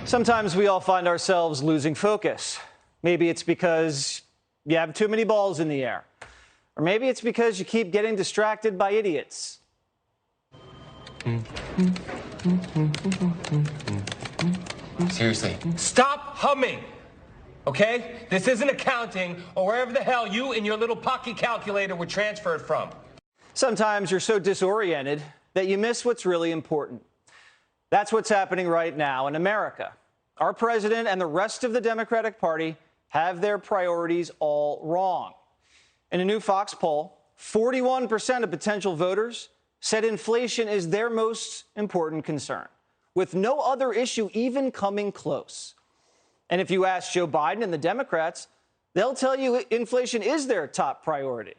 Sometimes we all find ourselves losing focus. Maybe it's because you have too many balls in the air. Or maybe it's because you keep getting distracted by idiots. Seriously, stop humming, okay? This isn't accounting or wherever the hell you and your little pocket calculator were transferred from. Sometimes you're so disoriented that you miss what's really important. That's what's happening right now in America. Our president and the rest of the Democratic Party have their priorities all wrong. In a new Fox poll, 41% of potential voters said inflation is their most important concern, with no other issue even coming close. And if you ask Joe Biden and the Democrats, they'll tell you inflation is their top priority.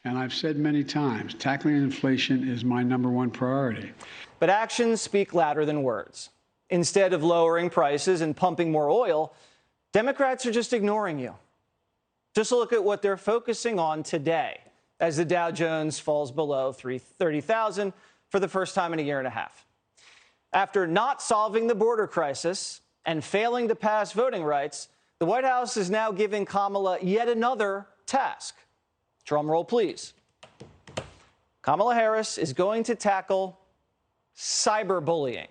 And I've said many times, tackling inflation is my #1 priority. But actions speak louder than words. Instead of lowering prices and pumping more oil, Democrats are just ignoring you. Just look at what they're focusing on today as the Dow Jones falls below 30,000 for the first time in a year and a half. After not solving the border crisis and failing to pass voting rights, the White House is now giving Kamala yet another task. Drum roll, please. Kamala Harris is going to tackle cyberbullying.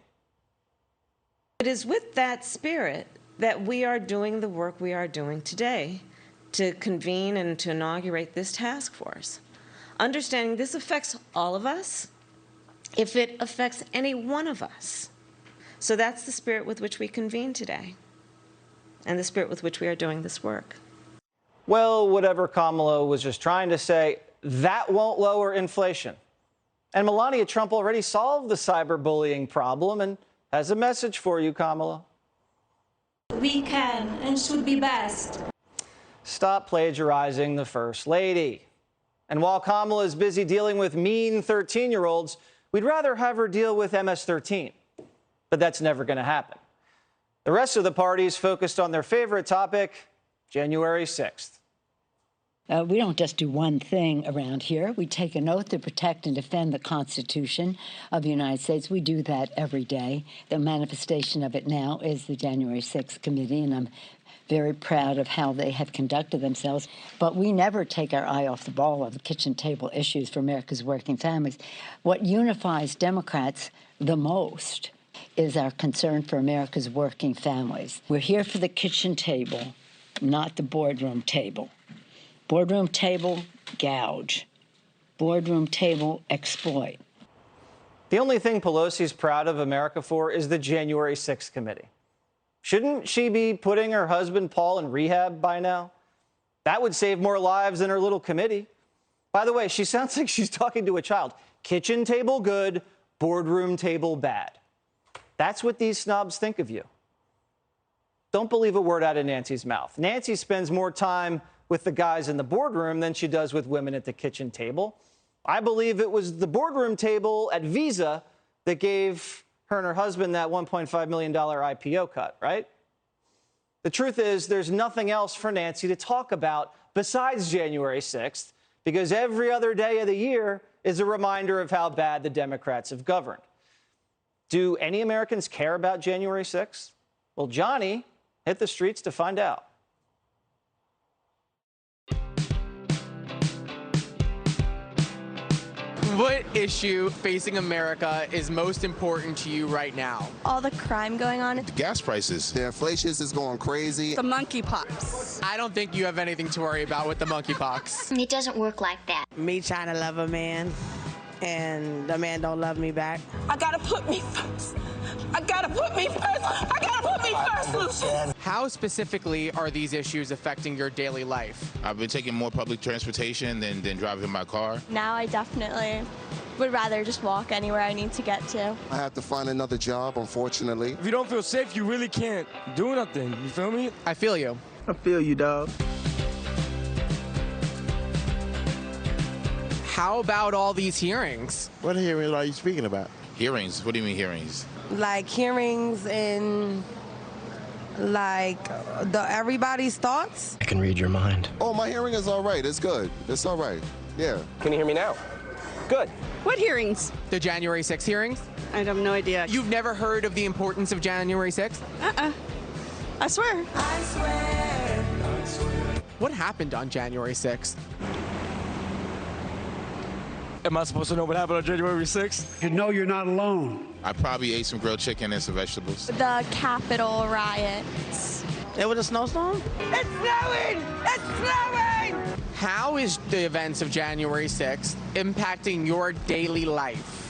It is with that spirit that we are doing the work we are doing today to convene and to inaugurate this task force. Understanding this affects all of us if it affects any one of us. So that's the spirit with which we convene today and the spirit with which we are doing this work. Well, whatever Kamala was just trying to say, that won't lower inflation. And Melania Trump already solved the cyberbullying problem and has a message for you, Kamala. We can and should be best. Stop plagiarizing the First Lady. And while Kamala is busy dealing with mean 13-year-olds, we'd rather have her deal with MS-13. But that's never going to happen. The rest of the party is focused on their favorite topic, January 6th. We don't just do one thing around here. We take an oath to protect and defend the Constitution of the United States. We do that every day. The manifestation of it now is the January 6th committee, and I'm very proud of how they have conducted themselves. But we never take our eye off the ball of the kitchen table issues for America's working families. What unifies Democrats the most is our concern for America's working families. We're here for the kitchen table, not the boardroom table. Boardroom table, gouge. Boardroom table, exploit. The only thing Pelosi's proud of America for is the January 6th committee. Shouldn't she be putting her husband, Paul, in rehab by now? That would save more lives than her little committee. By the way, she sounds like she's talking to a child. Kitchen table good, boardroom table bad. That's what these snobs think of you. Don't believe a word out of Nancy's mouth. Nancy spends more time with the guys in the boardroom than she does with women at the kitchen table. I believe it was the boardroom table at Visa that gave her and her husband that $1.5 million IPO cut, right? The truth is there's nothing else for Nancy to talk about besides January 6th, because every other day of the year is a reminder of how bad the Democrats have governed. Do any Americans care about January 6th? Well, Johnny hit the streets to find out. What issue facing America is most important to you right now? All the crime going on. The gas prices. The inflation is going crazy. The monkeypox. I don't think you have anything to worry about with the monkeypox. It doesn't work like that. Me trying to love a man, and the man don't love me back. I gotta put me first. I gotta put me first. I gotta put me first, Lucian. How specifically are these issues affecting your daily life? I've been taking more public transportation than driving my car. Now I definitely would rather just walk anywhere I need to get to. I have to find another job, unfortunately. If you don't feel safe, you really can't do nothing. You feel me? I feel you. I feel you, dog. How about all these hearings? What hearings are you speaking about? Hearings? What do you mean hearings? Like hearings and like everybody's thoughts. I can read your mind. Oh, my hearing is all right. It's good. It's all right. Yeah. Can you hear me now? Good. What hearings? The January 6th hearings? I have no idea. You've never heard of the importance of January 6th? I swear. I swear. What happened on January 6th? Am I supposed to know what happened on January 6th? You know you're not alone. I probably ate some grilled chicken and some vegetables. The Capitol riots. It was a snowstorm? It's snowing! It's snowing! How is the events of January 6th impacting your daily life?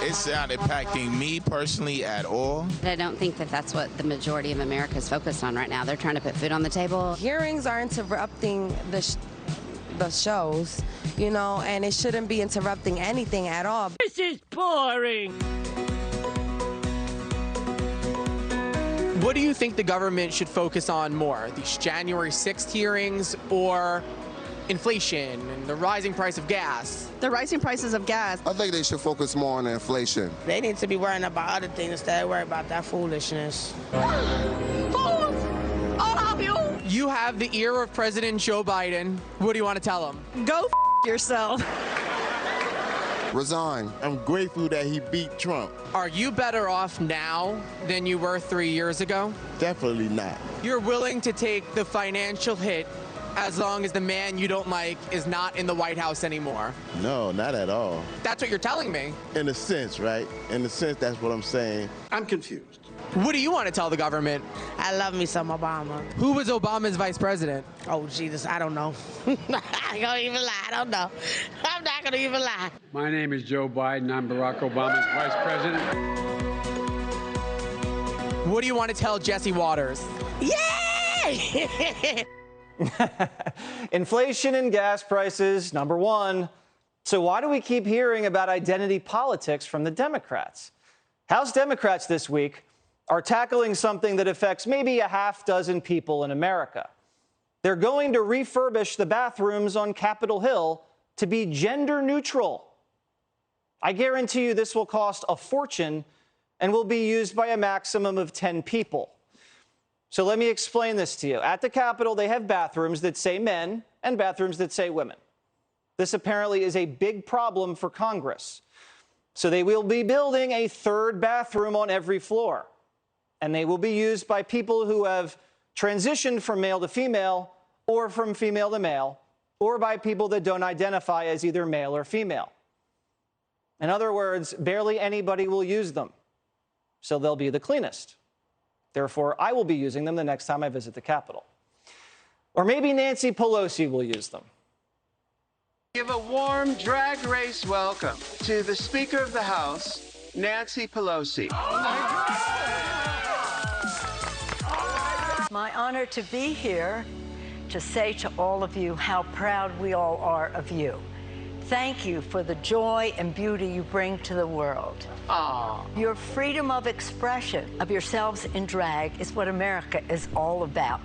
It's not impacting me personally at all. I don't think that that's what the majority of America is focused on right now. They're trying to put food on the table. Hearings are interrupting the shows, you know, and it shouldn't be interrupting anything at all. This is boring. What do you think the government should focus on more? These January 6th hearings or inflation and the rising price of gas? The rising prices of gas. I think they should focus more on inflation. They need to be worrying about other things instead of worrying about that foolishness. Fools! I'll help you. You have the ear of President Joe Biden. What do you want to tell him? Go yourself. Resign. I'm grateful that he beat Trump. Are you better off now than you were 3 years ago? Definitely not. You're willing to take the financial hit as long as the man you don't like is not in the White House anymore? No, not at all. That's what you're telling me. In a sense, right? In a sense, that's what I'm saying. I'm confused. What do you want to tell the government? I love me some Obama. Who was Obama's vice president? Oh, Jesus, I don't know. I ain't gonna even lie, I don't know. I'm not gonna even lie. My name is Joe Biden. I'm Barack Obama's vice president. What do you want to tell Jesse Watters? Yay! Inflation and gas prices, number one. So why do we keep hearing about identity politics from the Democrats? House Democrats this week are tackling something that affects maybe a half dozen people in America. They're going to refurbish the bathrooms on Capitol Hill to be gender neutral. I guarantee you this will cost a fortune and will be used by a maximum of 10 people. So let me explain this to you. At the Capitol, they have bathrooms that say men and bathrooms that say women. This apparently is a big problem for Congress. So they will be building a third bathroom on every floor. And they will be used by people who have transitioned from male to female or from female to male, or by people that don't identify as either male or female. In other words, barely anybody will use them. So they'll be the cleanest. Therefore, I will be using them the next time I visit the Capitol. Or maybe Nancy Pelosi will use them. Give a warm drag race welcome to the Speaker of the House, Nancy Pelosi. It's my honor to be here to say to all of you how proud we all are of you. Thank you for the joy and beauty you bring to the world. Aww. Your freedom of expression of yourselves in drag is what America is all about.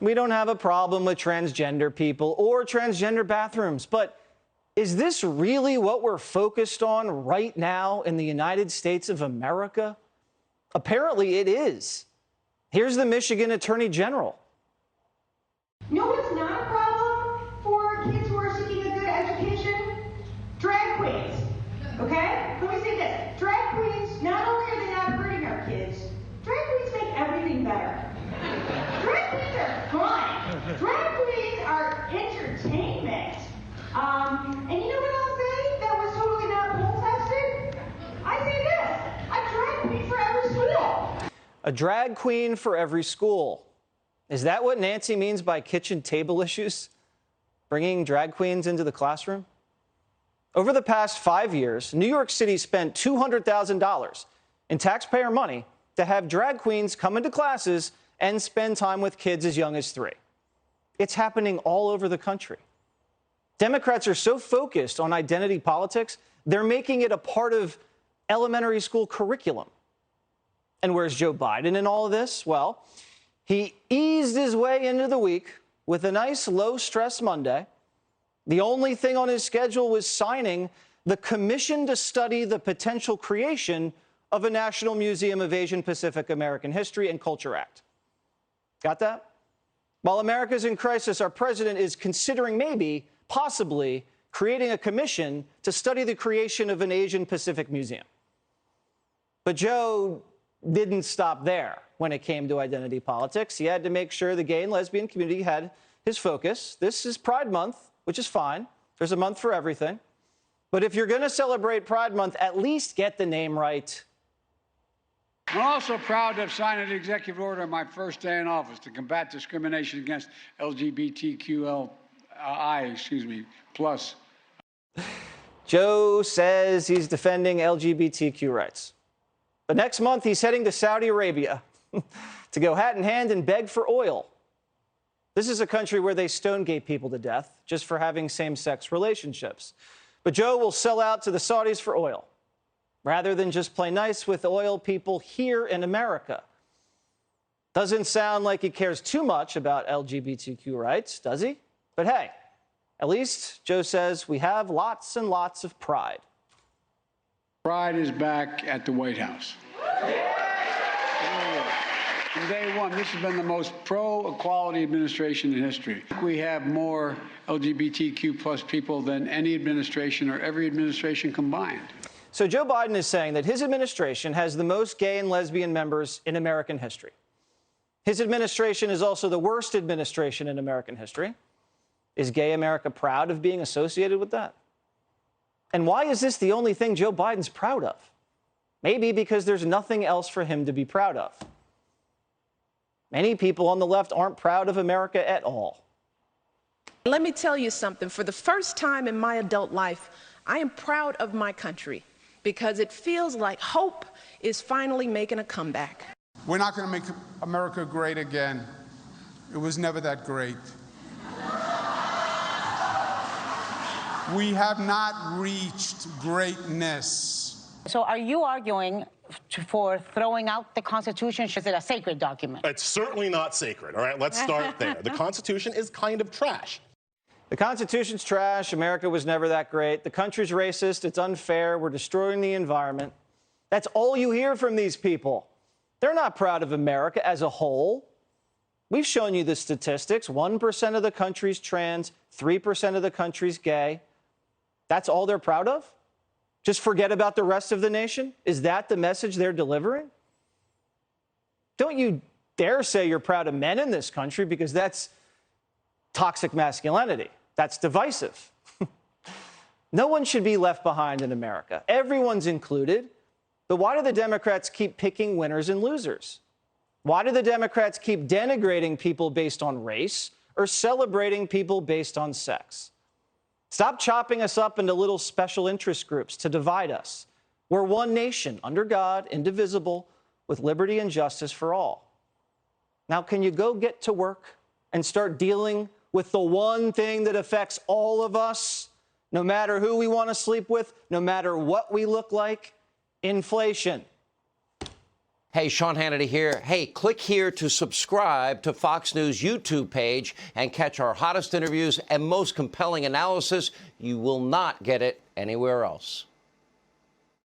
We don't have a problem with transgender people or transgender bathrooms, but is this really what we're focused on right now in the United States of America? Apparently it is. Here's the Michigan Attorney General. No, it's not a problem for kids who are seeking a good education. Drag queens, okay? Let me say this. Drag queens, not only are they not hurting our kids, drag queens make everything better. Drag queens are fun. Drag queens are entertainment. And you know what I'll say that was totally not poll tested? I say this, a drag queen for every school. A drag queen for every school. Is that what Nancy means by kitchen table issues? Bringing drag queens into the classroom? Over the past 5 years, New York City spent $200,000 in taxpayer money to have drag queens come into classes and spend time with kids as young as 3. It's happening all over the country. Democrats are so focused on identity politics, they're making it a part of elementary school curriculum. And where's Joe Biden in all of this? Well, he eased his way into the week with a nice low-stress Monday. The only thing on his schedule was signing the commission to study the potential creation of a National Museum of Asian Pacific American History and Culture Act. Got that? While America's in crisis, our president is considering maybe, possibly, creating a commission to study the creation of an Asian Pacific museum. But Joe didn't stop there when it came to identity politics. He had to make sure the gay and lesbian community had his focus. This is Pride Month, which is fine. There's a month for everything. But if you're going to celebrate Pride Month, at least get the name right. I'm also proud to have signed an executive order on my first day in office to combat discrimination against LGBTQI, plus. Joe says he's defending LGBTQ rights. But next month, he's heading to Saudi Arabia to go hat in hand and beg for oil. This is a country where they stone gay people to death just for having same-sex relationships. But Joe will sell out to the Saudis for oil, rather than just play nice with oil people here in America. Doesn't sound like he cares too much about LGBTQ rights, does he? But hey, at least Joe says we have lots and lots of pride. Pride is back at the White House. From day one, this has been the most pro-equality administration in history. We have more LGBTQ plus people than any administration or every administration combined. So Joe Biden is saying that his administration has the most gay and lesbian members in American history. His administration is also the worst administration in American history. Is gay America proud of being associated with that? And why is this the only thing Joe Biden's proud of? Maybe because there's nothing else for him to be proud of. Many people on the left aren't proud of America at all. Let me tell you something. For the first time in my adult life, I am proud of my country because it feels like hope is finally making a comeback. We're not going to make America great again. It was never that great. We have not reached greatness. So are you arguing for throwing out the Constitution? Is it a sacred document? It's certainly not sacred, all right? Let's start there. The Constitution is kind of trash. The Constitution's trash. America was never that great. The country's racist. It's unfair. We're destroying the environment. That's all you hear from these people. They're not proud of America as a whole. We've shown you the statistics. 1% of the country's trans, 3% of the country's gay. That's all they're proud of? Just forget about the rest of the nation? Is that the message they're delivering? Don't you dare say you're proud of men in this country, because that's toxic masculinity. That's divisive. No one should be left behind in America. Everyone's included. But why do the Democrats keep picking winners and losers? Why do the Democrats keep denigrating people based on race or celebrating people based on sex? Stop chopping us up into little special interest groups to divide us. We're one nation, under God, indivisible, with liberty and justice for all. Now, can you go get to work and start dealing with the one thing that affects all of us, no matter who we want to sleep with, no matter what we look like? Inflation. Hey, Sean Hannity here. Hey, click here to subscribe to Fox News YouTube page and catch our hottest interviews and most compelling analysis. You will not get it anywhere else.